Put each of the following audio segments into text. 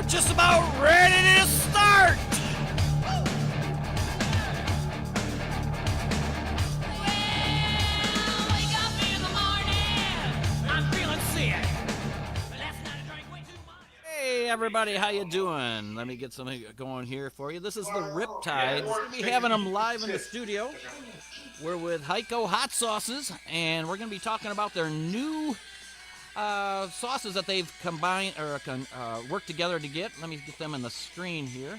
just about ready to start. Wake up in the morning. I'm feeling sick. But that's not a drink way too much. Hey everybody, how you doing? Let me get something going here for you. This is the Riptides. We're going to be having them live in the studio. We're with Hacio Hot Sauces, and we're going to be talking about their new sauces that they've combined or worked together to get. Let me get them in the screen here.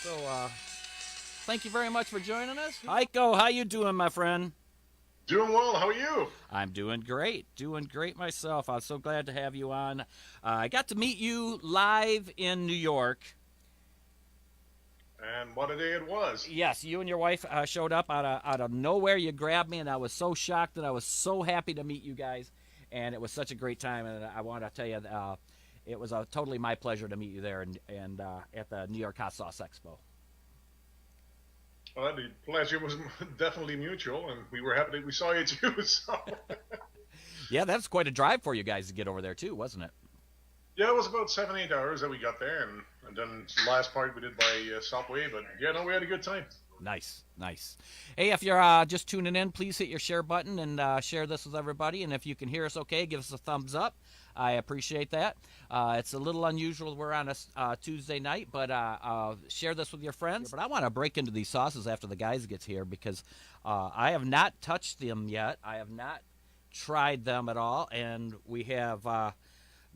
So, thank you very much for joining us. Hacio, how you doing, my friend? Doing well. How are you? I'm doing great. Doing great myself. I'm so glad to have you on. I got to meet you live in New York. And what a day it was. Yes, you and your wife showed up out of nowhere. You grabbed me, and I was so shocked, and I was so happy to meet you guys. And it was such a great time. And I want to tell you, it was totally my pleasure to meet you there and at the New York Hot Sauce Expo. Well, the pleasure was definitely mutual, and we were happy that we saw you too. So. Yeah, that's quite a drive for you guys to get over there too, wasn't it? Yeah, it was about 7-8 hours that we got there, and then the last part we did by subway. But yeah, no, we had a good time. Nice, nice. Hey, if you're just tuning in, please hit your share button and share this with everybody. And if you can hear us okay, give us a thumbs up. I appreciate that. It's a little unusual. We're on a Tuesday night, but share this with your friends. But I want to break into these sauces after the guys get here because I have not touched them yet. I have not tried them at all. And we have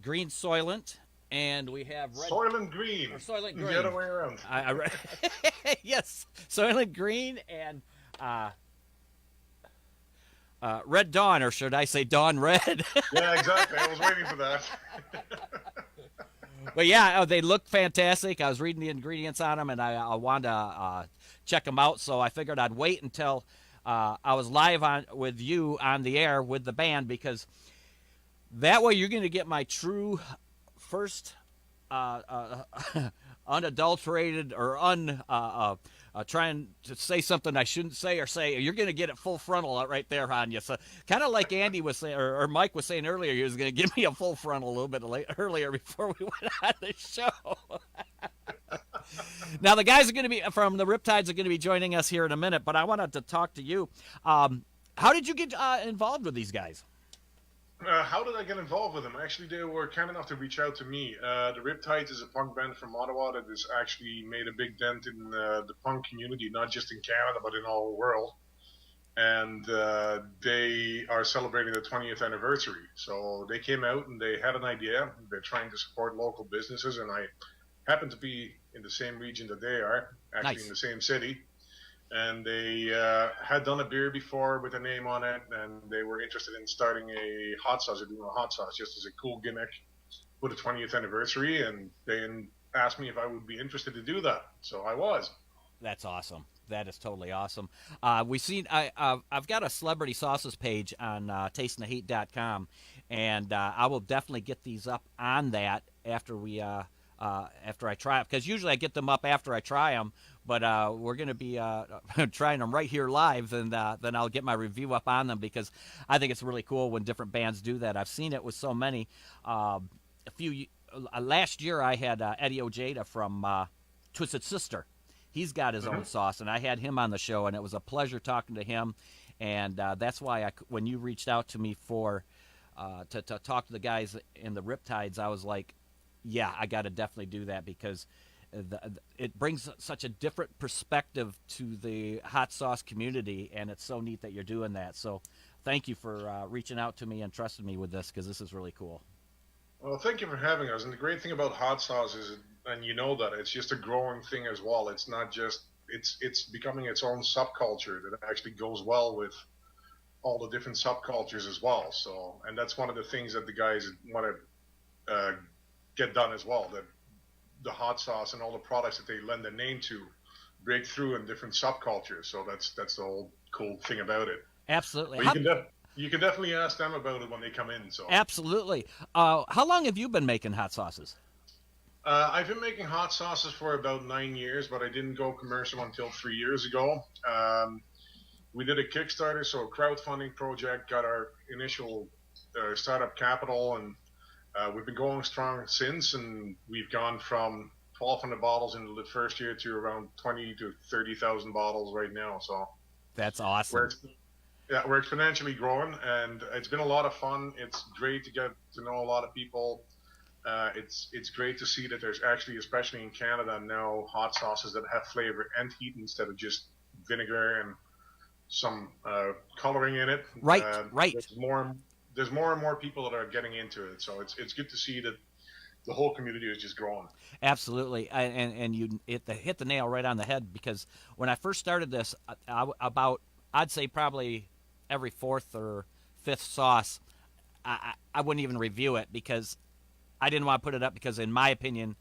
green Soylent. And we have red... Soylent Green. Or Soylent Green. The other way around. Yes, Soylent Green and Red Dawn, or should I say Dawn Red? Yeah, exactly. I was waiting for that. But yeah, they look fantastic. I was reading the ingredients on them, and I wanted to check them out, so I figured I'd wait until I was live with you on the air with the band, because that way you're going to get my true... first unadulterated or trying to say something I shouldn't say or say, you're going to get it full frontal right there on you. So kind of like Andy was saying, or Mike was saying earlier, he was going to give me a full frontal a little bit earlier before we went on the show. Now the guys are going to be from the Riptides are going to be joining us here in a minute, but I wanted to talk to you. How did you get involved with these guys? How did I get involved with them? Actually, they were kind enough to reach out to me. The Riptides is a punk band from Ottawa that has actually made a big dent in the punk community, not just in Canada, but in all the world. And they are celebrating the 20th anniversary. So they came out and they had an idea. They're trying to support local businesses, and I happen to be in the same region that they are, actually Nice. in the same city. And they had done a beer before with a name on it, and they were interested in starting a hot sauce, or doing a hot sauce just as a cool gimmick for the 20th anniversary, and they asked me if I would be interested to do that. So I was. That's awesome. That is totally awesome. I've got a celebrity sauces page on tastingtheheat.com, and I will definitely get these up on that after after I try it, because usually I get them up after I try them. But we're going to be trying them right here live, and then I'll get my review up on them, because I think it's really cool when different bands do that. I've seen it with so many. Last year I had Eddie Ojeda from Twisted Sister. He's got his own sauce, and I had him on the show, and it was a pleasure talking to him. And that's why when you reached out to me to talk to the guys in the Riptides, I was like, yeah, I got to definitely do that, because it brings such a different perspective to the hot sauce community, and it's so neat that you're doing that. So thank you for reaching out to me and trusting me with this, because this is really cool. Well, thank you for having us. And the great thing about hot sauce is, and you know that, it's just a growing thing as well. It's not just, it's becoming its own subculture that actually goes well with all the different subcultures as well. So, and that's one of the things that the guys want to get done as well, that the hot sauce and all the products that they lend a name to break through in different subcultures. So that's the whole cool thing about it. Absolutely. But you can definitely ask them about it when they come in. So Absolutely. How long have you been making hot sauces? I've been making hot sauces for about 9 years, but I didn't go commercial until 3 years ago. We did a Kickstarter, so a crowdfunding project, got our initial startup capital, and We've been going strong since, and we've gone from 1,200 bottles in the first year to around 20 to 30,000 bottles right now. So That's we're awesome. yeah, we're exponentially growing, and it's been a lot of fun. It's great to get to know a lot of people. It's great to see that there's actually, especially in Canada now, hot sauces that have flavor and heat instead of just vinegar and some coloring in it. Right, right. There's more and more people that are getting into it. So it's good to see that the whole community is just growing. Absolutely, and you hit the nail right on the head, because when I first started this, about, I'd say probably every fourth or fifth sauce, I wouldn't even review it, because I didn't want to put it up, because in my opinion,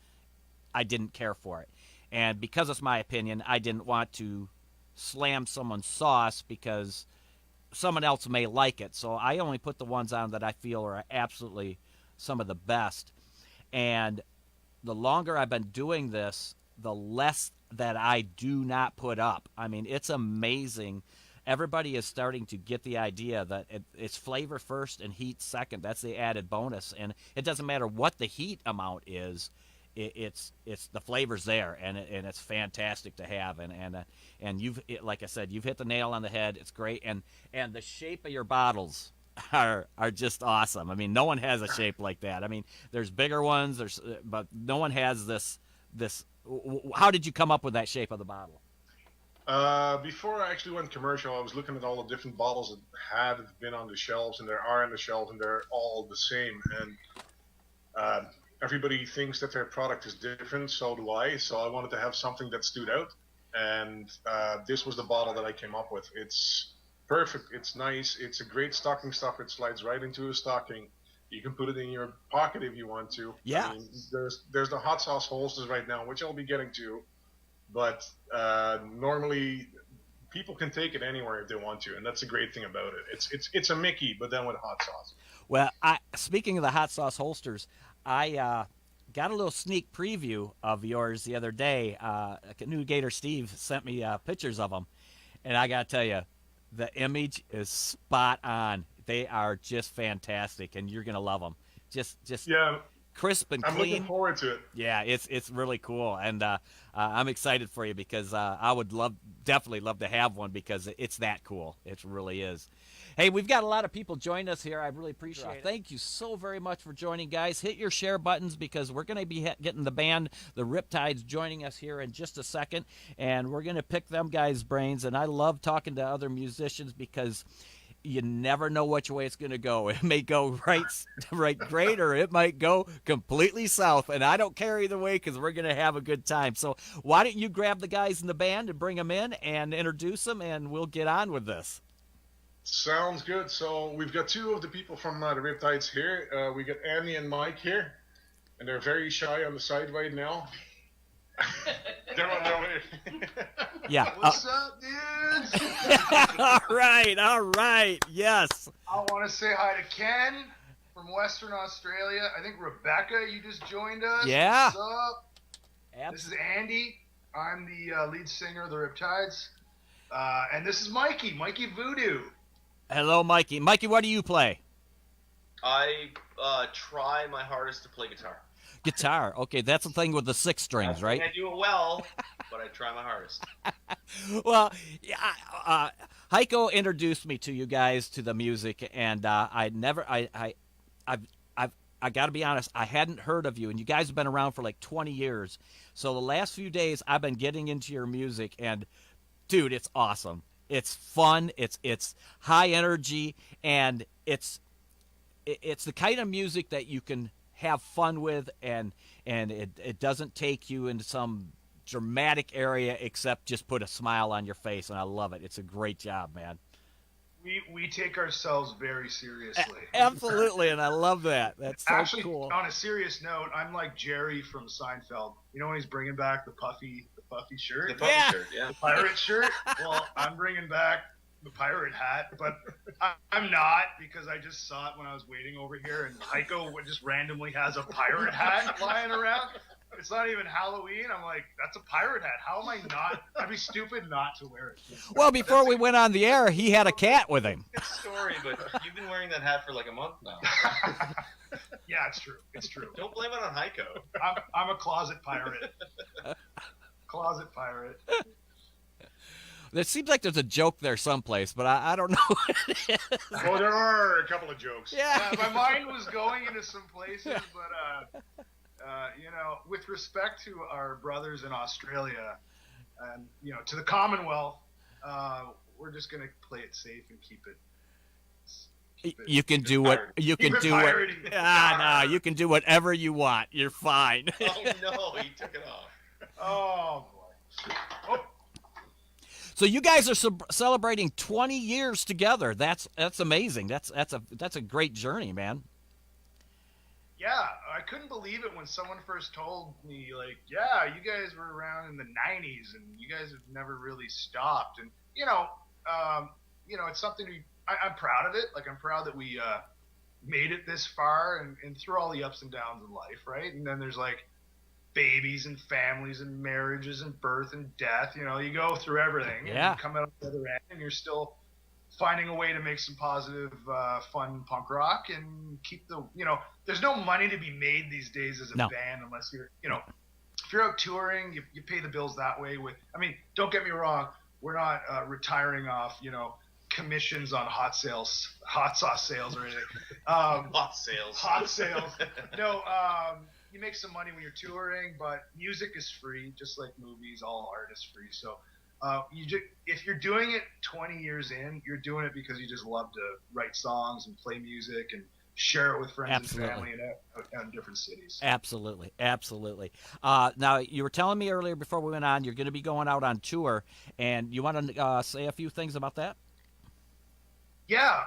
I didn't care for it, and because it's my opinion, I didn't want to slam someone's sauce because someone else may like it. So I only put the ones on that I feel are absolutely some of the best. And the longer I've been doing this, the less that I do not put up. I mean, it's amazing. Everybody is starting to get the idea that it's flavor first and heat second. That's the added bonus, and it doesn't matter what the heat amount is. It's the flavors there, and it's fantastic to have. And like I said, you've hit the nail on the head. It's great, and the shape of your bottles are just awesome. I mean, no one has a shape like that. I mean, there's bigger ones, but no one has this. How did you come up with that shape of the bottle? Before I actually went commercial, I was looking at all the different bottles that had been on the shelves, and there are on the shelves, and they're all the same. And everybody thinks that their product is different, so do I. So I wanted to have something that stood out, and this was the bottle that I came up with. It's perfect. It's nice. It's a great stocking stuffer. It slides right into a stocking. You can put it in your pocket if you want to. Yeah. I mean, there's the hot sauce holsters right now, which I'll be getting to, but normally people can take it anywhere if they want to, and that's the great thing about it. It's a Mickey, but then with hot sauce. Well, speaking of the hot sauce holsters, I got a little sneak preview of yours the other day. New Gator Steve sent me pictures of them, and I got to tell you, the image is spot on. They are just fantastic, and you're gonna love them. Just Yeah, crisp and I'm clean. looking forward to it. Yeah, it's really cool, and I'm excited for you, because I would definitely love to have one, because it's that cool. It really is. Hey, we've got a lot of people joining us here. I really appreciate it. Thank you so very much for joining, guys. Hit your share buttons, because we're going to be getting the band, the Riptides, joining us here in just a second, and we're going to pick them guys' brains. And I love talking to other musicians, because you never know which way it's going to go. It may go right great, or it might go completely south, and I don't care either way, because we're going to have a good time. So why don't you grab the guys in the band and bring them in and introduce them, and we'll get on with this. Sounds good. So we've got two of the people from the Riptides here. We got Andy and Mike here, and they're very shy on the side right now. They're on their way. Yeah. What's up, dudes? All right. Yes. I want to say hi to Ken from Western Australia. I think Rebecca, you just joined us. Yeah. What's up? This is Andy. I'm the lead singer of the Riptides. And this is Mikey Voodoo. Hello, Mikey. Mikey, what do you play? I try my hardest to play guitar. Guitar. Okay, that's the thing with the 6 strings, right? I do it well, but I try my hardest. Well, yeah, Hacio introduced me to you guys, to the music, and I got to be honest, I hadn't heard of you, and you guys have been around for like 20 years. So the last few days, I've been getting into your music, and dude, it's awesome. It's fun. It's high energy, and it's the kind of music that you can have fun with, and it doesn't take you into some dramatic area, except just put a smile on your face, and I love it. It's a great job, man. We take ourselves very seriously. Absolutely, and I love that. That's so Actually, cool. on a serious note, I'm like Jerry from Seinfeld. You know when he's bringing back the puffy shirt? The puppy shirt, yeah. The pirate shirt? Well, I'm bringing back the pirate hat, but I'm not, because I just saw it when I was waiting over here, and Hacio just randomly has a pirate hat lying around. It's not even Halloween. I'm like, that's a pirate hat. How am I not? I'd be stupid not to wear it. Well, before we went on the air, he had a cat with him. Good story, but you've been wearing that hat for like a month now. Yeah, it's true. It's true. Don't blame it on Heiko. I'm a closet pirate. Closet pirate. It seems like there's a joke there someplace, but I don't know what it is. Well, there are a couple of jokes. Yeah. My mind was going into some places, but with respect to our brothers in Australia, and to the Commonwealth, we're just gonna play it safe and keep it. You can do what you can do. No, you can do whatever you want. You're fine. Oh no, he took it off. Oh boy. Oh. So you guys are celebrating 20 years together. That's amazing. That's a great journey, man. Yeah, I couldn't believe it when someone first told me, like, yeah, you guys were around in the 90s and you guys have never really stopped. And, it's something I'm proud of it. Like, I'm proud that we made it this far and through all the ups and downs in life, right? And then there's, like, babies and families and marriages and birth and death. You go through everything. Yeah. And you come out the other end and you're still finding a way to make some positive, fun punk rock and keep there's no money to be made these days as a band unless you're, if you're out touring, you pay the bills that way don't get me wrong. We're not retiring off, commissions on hot sauce sales or anything. Hot sales. No, you make some money when you're touring, but music is free, just like movies, all art is free. So if you're doing it 20 years in, you're doing it because you just love to write songs and play music and share it with friends and family in different cities. Absolutely. Now, you were telling me earlier before we went on, you're going to be going out on tour, and you want to say a few things about that? Yeah,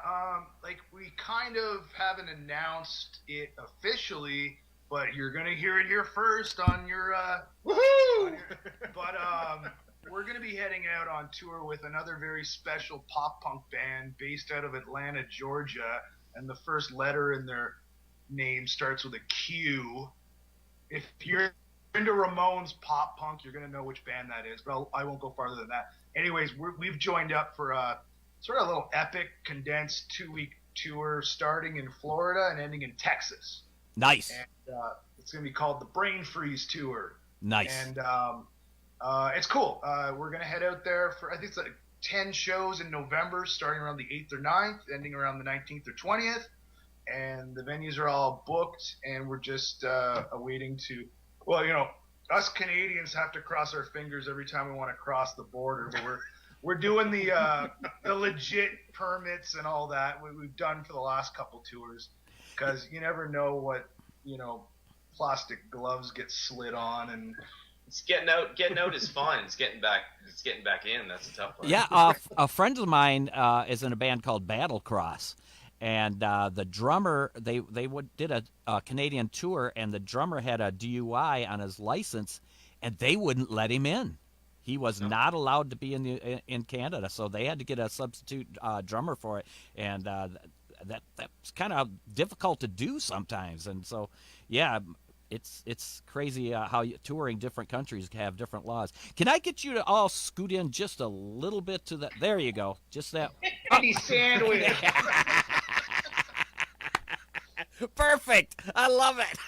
we kind of haven't announced it officially, but you're going to hear it here first on your woohoo! We're going to be heading out on tour with another very special pop punk band based out of Atlanta, Georgia, and the first letter in their name starts with a Q. If you're into Ramones pop punk, you're going to know which band that is, but I won't go farther than that. Anyways, we've joined up for a sort of a little epic, condensed 2-week tour starting in Florida and ending in Texas. Nice. And it's going to be called the Brain Freeze Tour. Nice. And it's cool. We're going to head out there for, I think it's like 10 shows in November, starting around the 8th or 9th, ending around the 19th or 20th. And the venues are all booked, and we're just awaiting to, us Canadians have to cross our fingers every time we want to cross the border, but we're doing the legit permits and all that we've done for the last couple tours, because you never know what, plastic gloves get slid on, and it's getting out is fun. It's getting back in. That's a tough one. Yeah, a friend of mine is in a band called Battle Cross, and the drummer they did a Canadian tour, and the drummer had a DUI on his license, and they wouldn't let him in. He was not allowed to be in Canada, so they had to get a substitute drummer for it, and that's kind of difficult to do sometimes. And so, yeah, it's crazy how touring different countries have different laws. Can I get you to all scoot in just a little bit to that? There you go, just that. Sandwich. Perfect. I love it.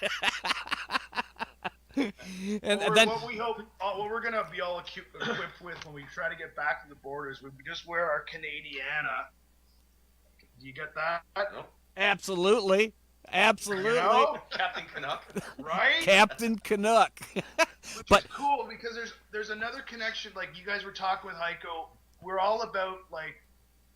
And then what we're gonna be all equipped with when we try to get back to the borders, we just wear our Canadiana. Do you get that? No. Absolutely. Captain Canuck, right? Captain Canuck. But it's cool because there's another connection. Like you guys were talking with Heiko, we're all about like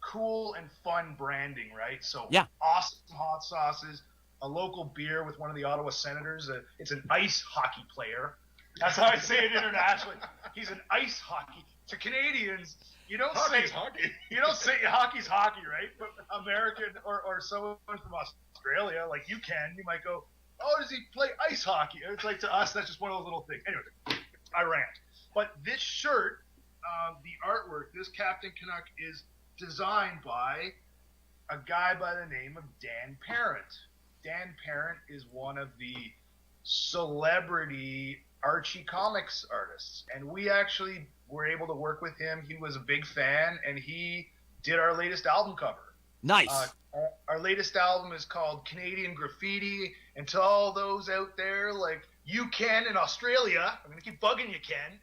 cool and fun branding, right? So awesome hot sauces. A local beer with one of the Ottawa Senators. It's an ice hockey player. That's how I say it internationally. He's an ice hockey. To Canadians, you don't say hockey. You don't say hockey's hockey, right? But American or someone from Australia, like you might go, oh, does he play ice hockey? And it's like to us, that's just one of those little things. Anyway, I rant. But this shirt, the artwork, this Captain Canuck is designed by a guy by the name of Dan Parent. Dan Parent is one of the celebrity Archie comics artists, and we actually were able to work with him. He was a big fan, and he did our latest album cover. Nice. Our latest album is called Canadian Graffiti, and to all those out there, like you, Ken, in Australia, I'm going to keep bugging you, Ken.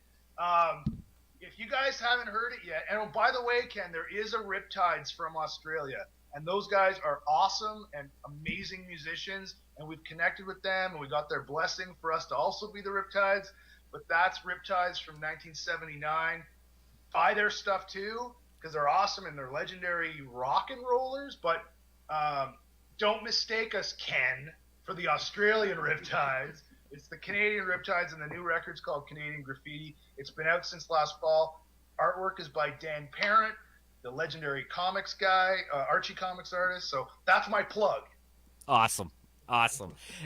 If you guys haven't heard it yet, and oh, by the way, Ken, there is a Riptides from Australia, and those guys are awesome and amazing musicians, and we've connected with them, and we got their blessing for us to also be the Riptides. But that's Riptides from 1979. Buy their stuff too, because they're awesome and they're legendary rock and rollers. But don't mistake us, Ken, for the Australian Riptides. It's the Canadian Riptides, and the new record's called Canadian Graffiti. It's been out since last fall. Artwork is by Dan Parent, the legendary comics guy, Archie comics artist. So that's my plug. Awesome.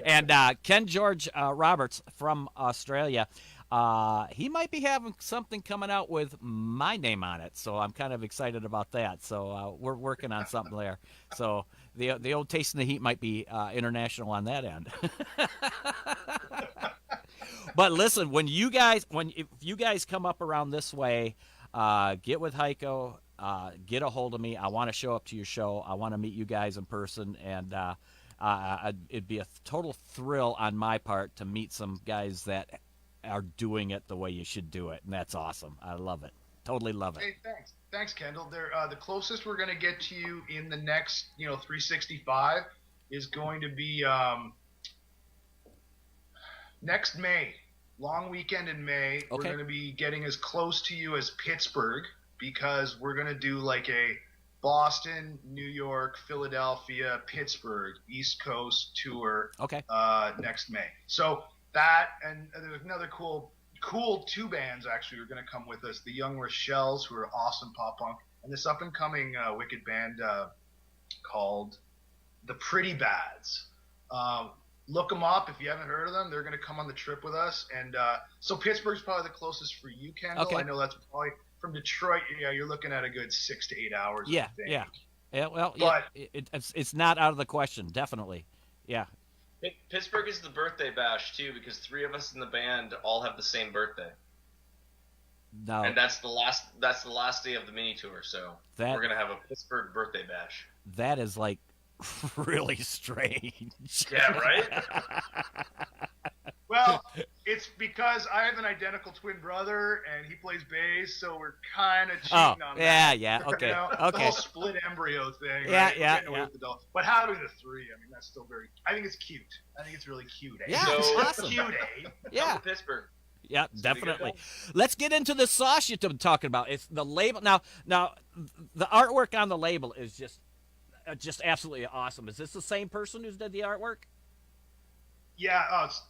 And Ken George Roberts from Australia, he might be having something coming out with my name on it, so I'm kind of excited about that. So we're working on something there. So the old Taste in the Heat might be international on that end. But listen, if you guys come up around this way, get with Hacio, get a hold of me. I want to show up to your show. I want to meet you guys in person, and it'd be a total thrill on my part to meet some guys that are doing it the way you should do it, and that's awesome. I love it. Totally love it. Hey, thanks, Kendall. They're, the closest we're going to get to you in the next, 365 is going to be next May. Long weekend in May. Okay. We're going to be getting as close to you as Pittsburgh, because we're going to do like a Boston, New York, Philadelphia, Pittsburgh, East Coast tour. Okay. Next May. So that, and there's another cool two bands actually are going to come with us. The Young Rochelles, who are awesome pop punk, and this up and coming wicked band called the Pretty Bads. Look them up if you haven't heard of them. They're going to come on the trip with us, and so Pittsburgh's probably the closest for you, Kendall. Okay. I know that's probably from Detroit. Yeah, you're looking at a good 6 to 8 hours. Yeah. Well, but it's not out of the question. Definitely. Yeah. Pittsburgh is the birthday bash too, because 3 of us in the band all have the same birthday. No. And that's the last day of the mini tour, so we're gonna have a Pittsburgh birthday bash. That is like really strange. Yeah, right? Well, it's because I have an identical twin brother, and he plays bass, so we're kind of cheating on that. Yeah, okay, The okay. whole split embryo thing. Yeah, right? yeah, Getting away yeah. with the doll. But having the 3, I mean, that's still very. I think it's cute. I think it's really cute. Eh? Yeah, So- it's awesome. Cute, eh? Yeah, Come to Pittsburgh. yeah, It's definitely. gonna be Let's get into the sauce you've been talking about. It's the label. Now, the artwork on the label is just absolutely awesome. Is this the same person who's did the artwork? Yeah, it's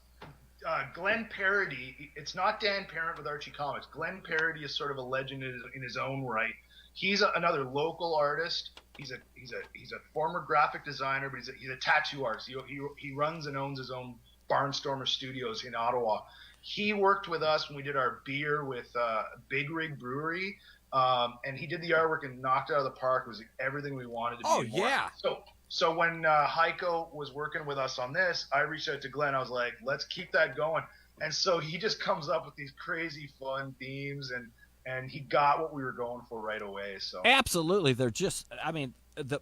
Glenn Parody. It's not Dan Parent with Archie Comics. Glenn Parody is sort of a legend in his own right. He's another local artist. He's a former graphic designer, but he's a tattoo artist. He runs and owns his own Barnstormer Studios in Ottawa. He worked with us when we did our beer with Big Rig Brewery, and he did the artwork and knocked it out of the park. It was everything we wanted to be. Oh, and more. yeah. So when Hacio was working with us on this, I reached out to Glenn. I was like, let's keep that going. And so he just comes up with these crazy fun themes, and he got what we were going for right away. So Absolutely, they're just. I mean, the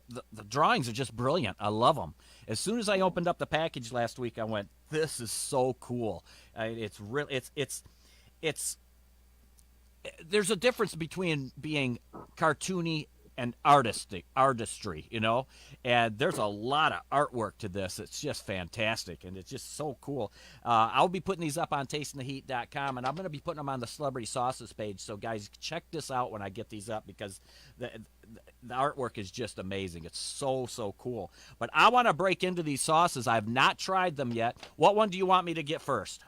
drawings are just brilliant. I love them. As soon as I opened up the package last week, I went, "This is so cool." It's real. It's. There's a difference between being cartoony and artistry, and there's a lot of artwork to this. It's just fantastic, and it's just so cool. I'll be putting these up on tastingtheheat.com, and I'm going to be putting them on the Celebrity Sauces page, so guys, check this out when I get these up, because the artwork is just amazing. It's so cool. But I want to break into these sauces. I've not tried them yet. What one do you want me to get first?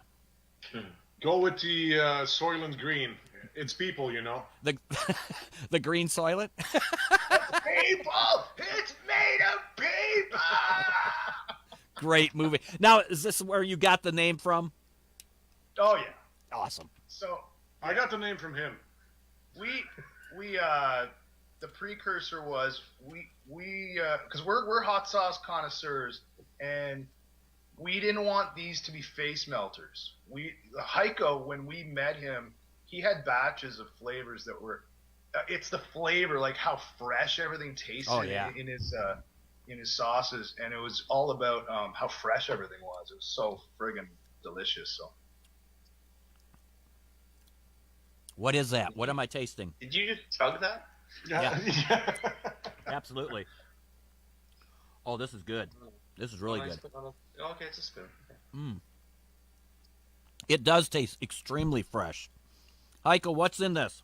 Go with the Soylent Green. It's people, The the green soylent? people, it's made of people. Great movie. Now, is this where you got the name from? Oh yeah. Awesome. So I got the name from him. we the precursor was we because we're hot sauce connoisseurs, and we didn't want these to be face melters. Hacio, when we met him, he had batches of flavors that were it's the flavor, like how fresh everything tasted Oh, yeah. in his sauces, and it was all about how fresh everything was. It was so friggin' delicious. So What is that? What am I tasting? Did you just chug that? Yeah. Yeah. Absolutely. Oh, this is good. This is really Oh, I good. spit on a- okay, it's a spoon. Okay. It does taste extremely fresh. Heiko, what's in this?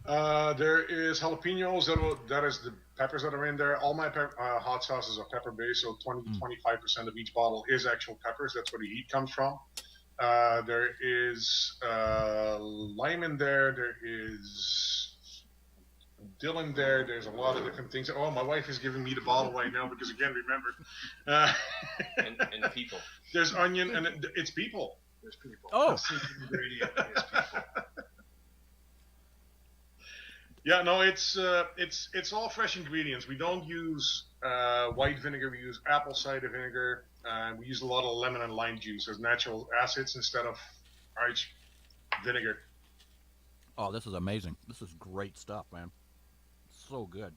There is jalapenos. That is the peppers that are in there. All my hot sauces are pepper based, so 20 to 25% of each bottle is actual peppers. That's where the heat comes from. There is lime in there. There is dill in there. There's a lot of different things. Oh, my wife is giving me the bottle right now because, again, remember. And people. There's onion, and it's people. There's people. Oh. the secret ingredient is people. Yeah, no, it's all fresh ingredients. We don't use white vinegar. We use apple cider vinegar. We use a lot of lemon and lime juice as natural acids instead of arch vinegar. Oh, this is amazing. This is great stuff, man. So good.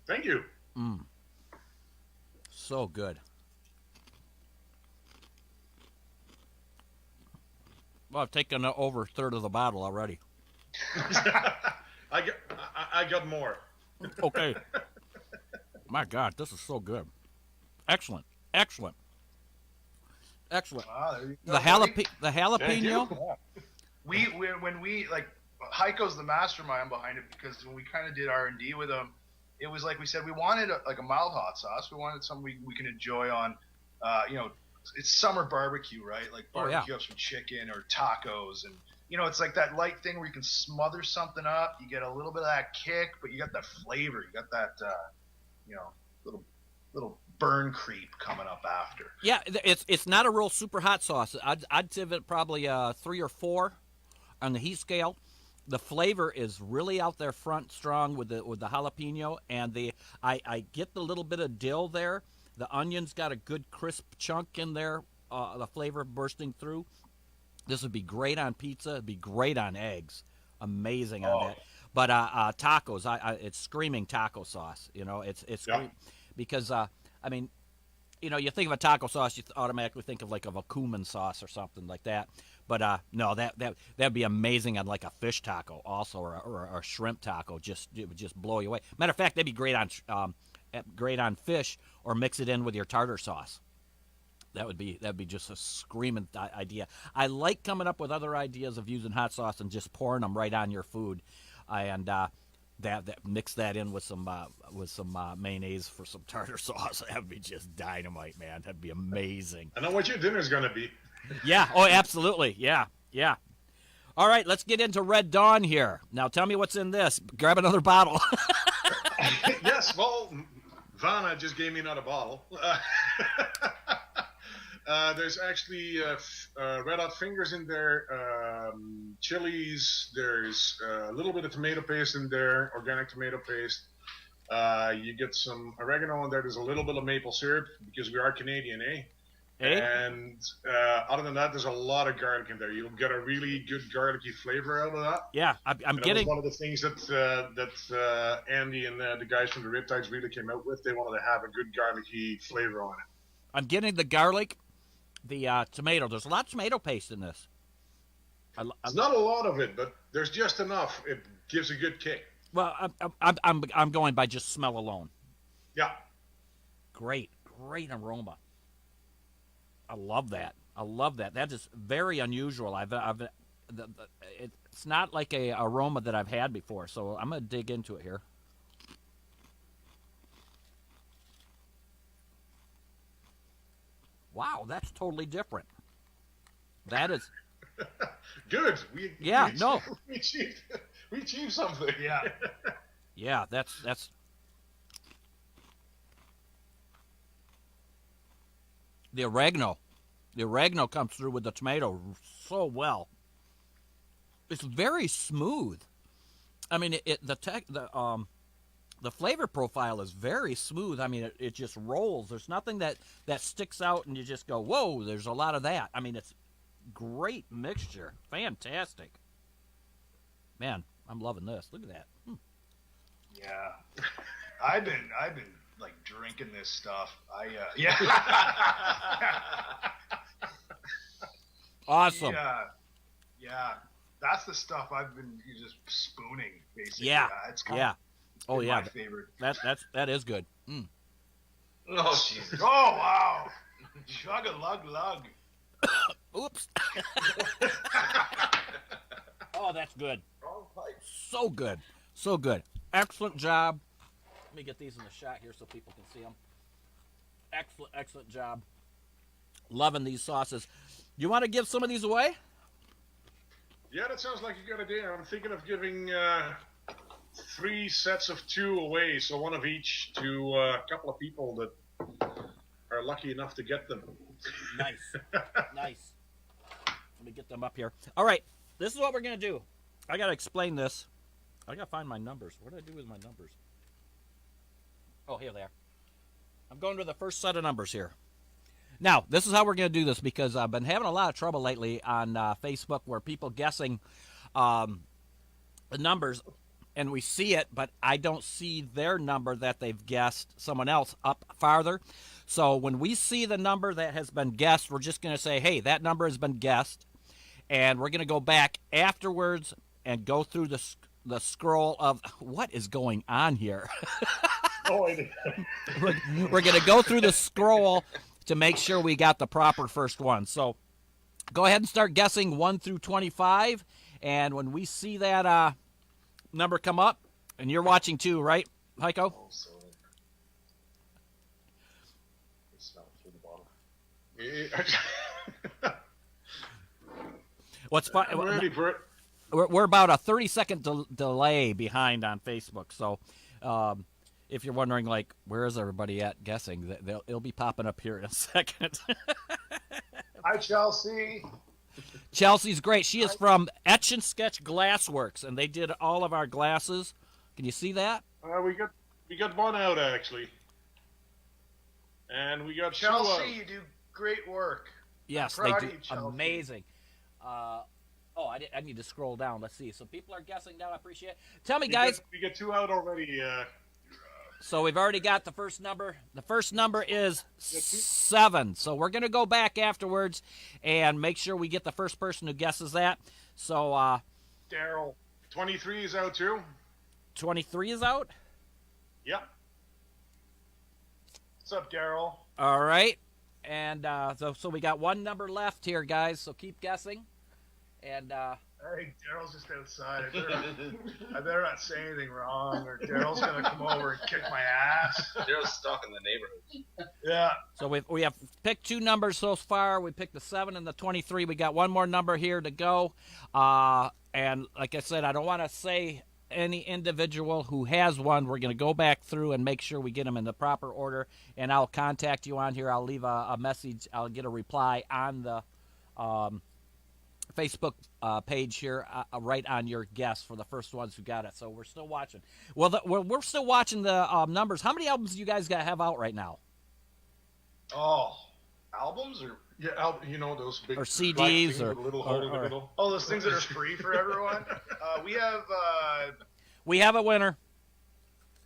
Thank you. So good. Well, I've taken over a third of the bottle already. I got more. Okay. My God, this is so good. Excellent. Excellent. Excellent. Wow, there you go, The buddy. jalapeno. When we like Heiko's the mastermind behind it, because when we kind of did R&D with him, it was like we said we wanted a mild hot sauce. We wanted something we can enjoy on, it's summer barbecue, right? Like Oh, yeah. barbecue up some chicken or tacos, and it's like that light thing where you can smother something up. You get a little bit of that kick, but you got that flavor. You got that, little burn creep coming up after. Yeah, it's not a real super hot sauce. I'd give it probably 3 or 4 on the heat scale. The flavor is really out there front strong with the jalapeno, and I get the little bit of dill there. The onion's got a good crisp chunk in there. The flavor bursting through. This would be great on pizza. It'd be great on eggs. Amazing on that. But tacos, it's screaming taco sauce. It's because you think of a taco sauce, you automatically think of like a cumin sauce or something like that. But no, that'd be amazing on like a fish taco also, or a shrimp taco. It would just blow you away. Matter of fact, that'd be great on fish, or mix it in with your tartar sauce. That'd be just a screaming idea. I like coming up with other ideas of using hot sauce and just pouring them right on your food, and that mix that in with some mayonnaise for some tartar sauce. That'd be just dynamite, man. That'd be amazing. I know what your dinner's gonna be. Yeah. Oh, absolutely. Yeah. Yeah. All right, let's get into Red Dawn here. Now, tell me what's in this. Grab another bottle. Yes, well, Vanna just gave me another bottle. There's actually red hot fingers in there, chilies. There's a little bit of tomato paste in there, organic tomato paste. You get some oregano in there. There's a little bit of maple syrup because we are Canadian, eh? And other than that, there's a lot of garlic in there. You'll get a really good garlicky flavor out of that. Yeah, I'm That getting. was one of the things that Andy and the guys from the Riptides really came out with. They wanted to have a good garlicky flavor on it. I'm getting the garlic, the tomato. There's a lot of tomato paste in this. There's not a lot of it, but there's just enough. It gives a good kick. Well, I'm going by just smell alone. Yeah. Great aroma. I love that. That is very unusual. It's not like a aroma that I've had before, so I'm gonna dig into it here. Wow, that's totally different. That is. Good. We achieved something. Yeah. Yeah, that's. The oregano comes through with the tomato so well. It's very smooth. I mean, the flavor profile is very smooth. I mean, it just rolls. There's nothing that sticks out and you just go, whoa, there's a lot of that. I mean, it's great mixture. Fantastic. Man, I'm loving this. Look at that. Yeah. I've been like drinking this stuff. Yeah. Awesome. Yeah. That's the stuff I've been just spooning, basically. Yeah. It's kind Yeah. of Oh yeah. my favorite. That is good. Mm. Oh Jesus. Oh wow. Chug a lug lug. Oops. Oh, that's good. Wrong pipe. So good. So good. Excellent job. Let me get these in the shot here so people can see them. Excellent job. Loving these sauces. You want to give some of these away? Yeah, that sounds like a good idea. I'm thinking of giving 3 sets of 2 away, so one of each to a couple of people that are lucky enough to get them. Nice. Nice. Let me get them up here. All right. This is what we're going to do. I got to explain this. I got to find my numbers. What did I do with my numbers? Oh, here they are. I'm going to the first set of numbers here. Now, this is how we're going to do this because I've been having a lot of trouble lately on Facebook where people guessing the numbers, and we see it, but I don't see their number that they've guessed someone else up farther. So when we see the number that has been guessed, we're just going to say, hey, that number has been guessed, and we're going to go back afterwards and go through the scroll of what is going on here. Oh, I did. We're going to go through the scroll to make sure we got the proper first one. So go ahead and start guessing 1 through 25. And when we see that number come up, and you're watching too, right, Hacio? Oh, so it smells through the bottom. What's fun? I'm ready for it. We're about a 30-second delay behind on Facebook. So if you're wondering, like, where is everybody at guessing, it'll be popping up here in a second. Hi, Chelsea. Chelsea's great. She is from Etch and Sketch Glassworks, and they did all of our glasses. Can you see that? We got one out actually, and we got Chelsea, 2 out. you do great work. Yes, I'm they proud do of you, Chelsea. amazing. I need to scroll down. Let's see. So people are guessing now. I appreciate it. Tell me, guys. We got 2 out already. So we've already got the first number. The first number is 7. So we're going to go back afterwards and make sure we get the first person who guesses that. So Daryl. 23 is out too. 23 is out. Yep. What's up, Daryl? All right. And so we got one number left here, guys. So keep guessing. And Hey, Daryl's just outside. I better not say anything wrong, or Daryl's gonna come over and kick my ass. Daryl's stuck in the neighborhood. Yeah. so we have picked 2 numbers so far. We picked the 7 and the 23. We got one more number here to go. And like I said, I don't want to say any individual who has one. We're going to go back through and make sure we get them in the proper order. And I'll contact you on here. I'll leave a message. I'll get a reply on the Facebook page here, right on your guess for the first ones who got it. So we're still watching. Well, we're still watching the numbers. How many albums do you guys have out right now? Oh, albums or Yeah, you know those big Or black CDs things or- with a little hole in the or- middle. oh, those things that are free for everyone. We have We have a winner.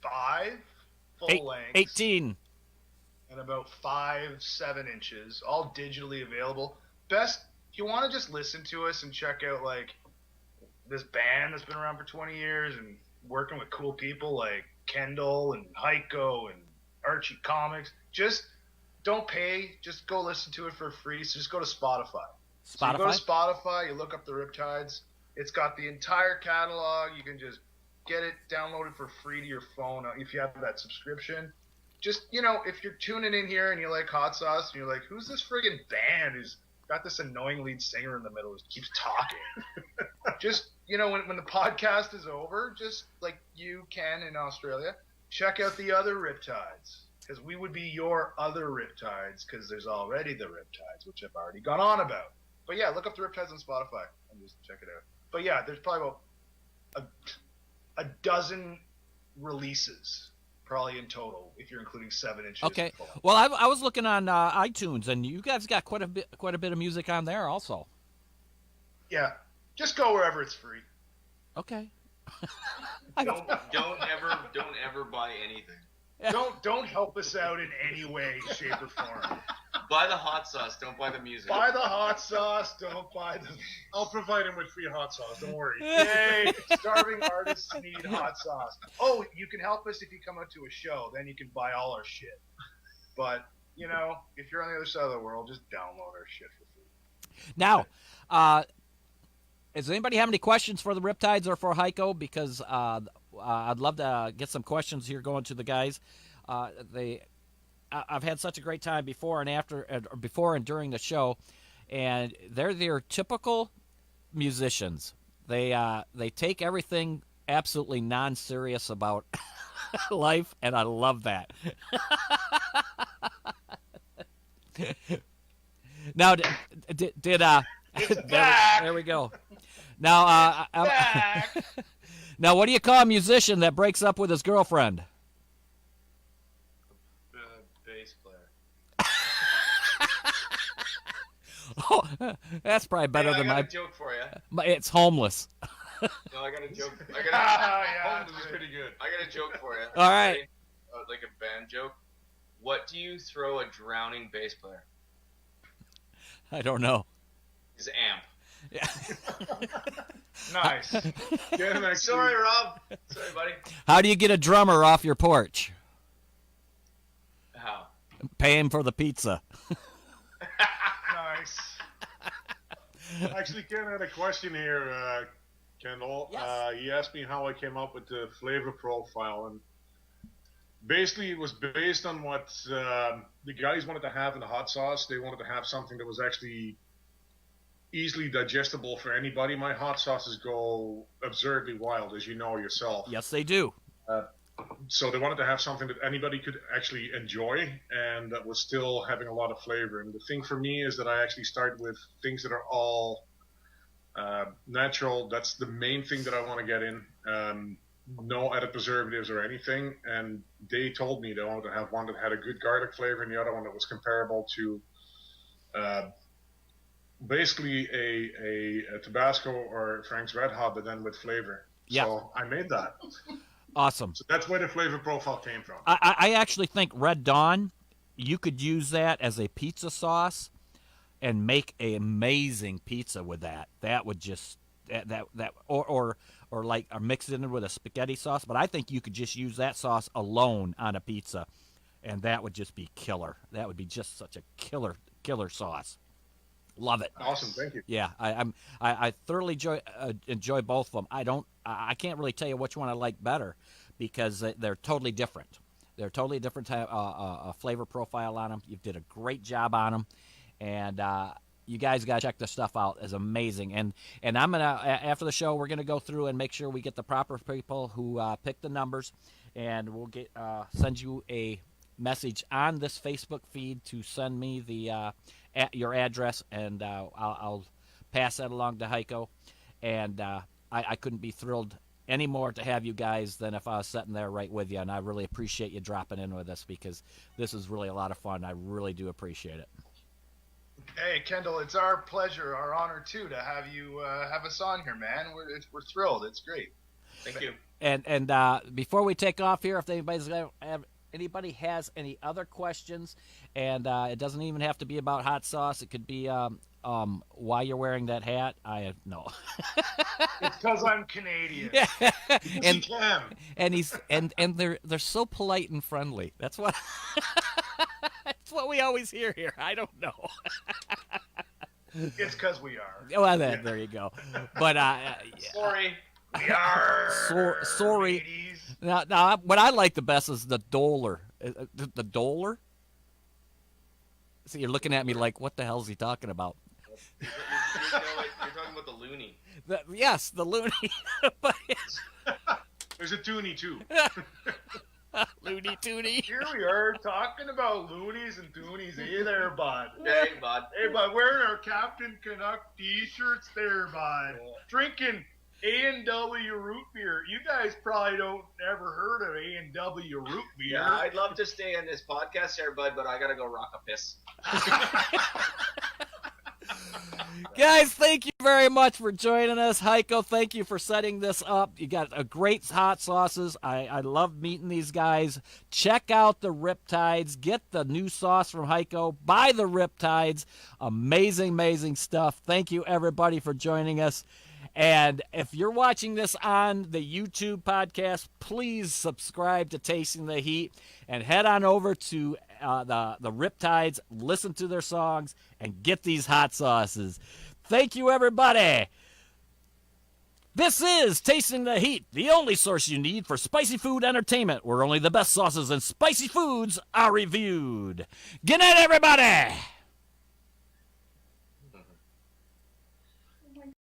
5 full lengths 18. and about 5-7 inches, all digitally available. Best if you want to just listen to us and check out like this band that's been around for 20 years and working with cool people like Kendall and Heiko and Archie Comics. Just don't pay. Just go listen to it for free. So just go to Spotify. So you go to Spotify, you look up the Riptides. It's got the entire catalog. You can just get it downloaded for free to your phone if you have that subscription. Just, if you're tuning in here and you like hot sauce and you're like, who's this friggin' band who's got this annoying lead singer in the middle who keeps talking? Just, when the podcast is over, just like you can in Australia, check out the other Riptides. Because we would be your other Riptides, because there's already the Riptides, which I've already gone on about. But yeah, look up the Riptides on Spotify and just check it out. But yeah, there's probably about a dozen releases, probably in total, if you're including 7 inches. Okay. Well, I was looking on iTunes, and you guys got quite a bit of music on there also. Yeah, just go wherever it's free. Okay. Don't ever buy anything. Don't help us out in any way, shape, or form. Buy the hot sauce. Don't buy the music. Buy the hot sauce. Don't buy the. I'll provide him with free hot sauce. Don't worry. Yay! Starving artists need hot sauce. Oh, you can help us if you come out to a show. Then you can buy all our shit. But if you're on the other side of the world, just download our shit for free. Now, does anybody have any questions for the Riptides or for Hacio? Because I'd love to get some questions here going to the guys. I've had such a great time before and during the show, and they're their typical musicians. They take everything absolutely non-serious about life, and I love that. Now, there we go. Now, now, what do you call a musician that breaks up with his girlfriend? Bass player. Oh, that's probably better than I got a joke for you. It's homeless. No, I got a joke. Yeah, Holmes is pretty good. I got a joke for you. All right. Ready? Like a band joke. What do you throw a drowning bass player? I don't know. His amp. Yeah. Nice. Sorry, Rob. Sorry, buddy. How do you get a drummer off your porch? How? Pay him for the pizza. Nice. Actually, Ken had a question here, Kendall. Yes. He asked me how I came up with the flavor profile, and basically it was based on what the guys wanted to have in the hot sauce. They wanted to have something that was actually easily digestible for anybody. My hot sauces go absurdly wild, as you know yourself. Yes, they do. So they wanted to have something that anybody could actually enjoy and that was still having a lot of flavor. And the thing for me is that I actually start with things that are all natural. That's the main thing that I want to get in. No added preservatives or anything. And they told me they wanted to have one that had a good garlic flavor and the other one that was comparable to basically a Tabasco or Frank's Red Hot, but then with flavor. Yeah. So I made that. Awesome. So that's where the flavor profile came from. I actually think Red Dawn, you could use that as a pizza sauce and make an amazing pizza with that. That would just or mix it in with a spaghetti sauce. But I think you could just use that sauce alone on a pizza, and that would just be killer. That would be just such a killer sauce. Love it. Awesome, thank you. Yeah, I thoroughly enjoy both of them. I can't really tell you which one I like better because they're totally different. They're totally different type flavor profile on them. You did a great job on them, and you guys got to check this stuff out. It's amazing. And I'm gonna after the show we're gonna go through and make sure we get the proper people who pick the numbers, and we'll send you a message on this Facebook feed to send me your address, and I'll pass that along to Hacio. And I couldn't be thrilled any more to have you guys than if I was sitting there right with you. And I really appreciate you dropping in with us because this is really a lot of fun. I really do appreciate it. Hey, Kendall, it's our pleasure, our honor too, to have you have us on here, man. We're thrilled. It's great. Thank you. And before we take off here, if anybody has any other questions, and it doesn't even have to be about hot sauce. It could be why you're wearing that hat. I have no. It's because I'm Canadian. and they're so polite and friendly. That's what that's what we always hear here. I don't know. It's because we are. Well, there you go. But Sorry. We are. Sorry. Ladies. Now, what I like the best is the Doler. The Doler? See, you're looking at me like, what the hell is he talking about? You're talking about the loony. Yes, the loony. There's a toonie too. Loony Toony. Here we are talking about loonies and toonies. Hey there, bud. Hey, bud. Hey, bud. Wearing our Captain Canuck t-shirts there, bud. Drinking A&W root beer. You guys probably don't ever heard of A&W root beer. Yeah, I'd love to stay on this podcast here, bud, but I gotta go rock a piss. Guys, thank you very much for joining us, Hacio. Thank you for setting this up. You got a great hot sauces. I love meeting these guys. Check out the Riptides. Get the new sauce from Hacio. Buy the Riptides. Amazing, amazing stuff. Thank you, everybody, for joining us. And if you're watching this on the YouTube podcast, please subscribe to Tasting the Heat and head on over to the Riptides, listen to their songs, and get these hot sauces. Thank you, everybody. This is Tasting the Heat, the only source you need for spicy food entertainment, where only the best sauces and spicy foods are reviewed. Good night, everybody.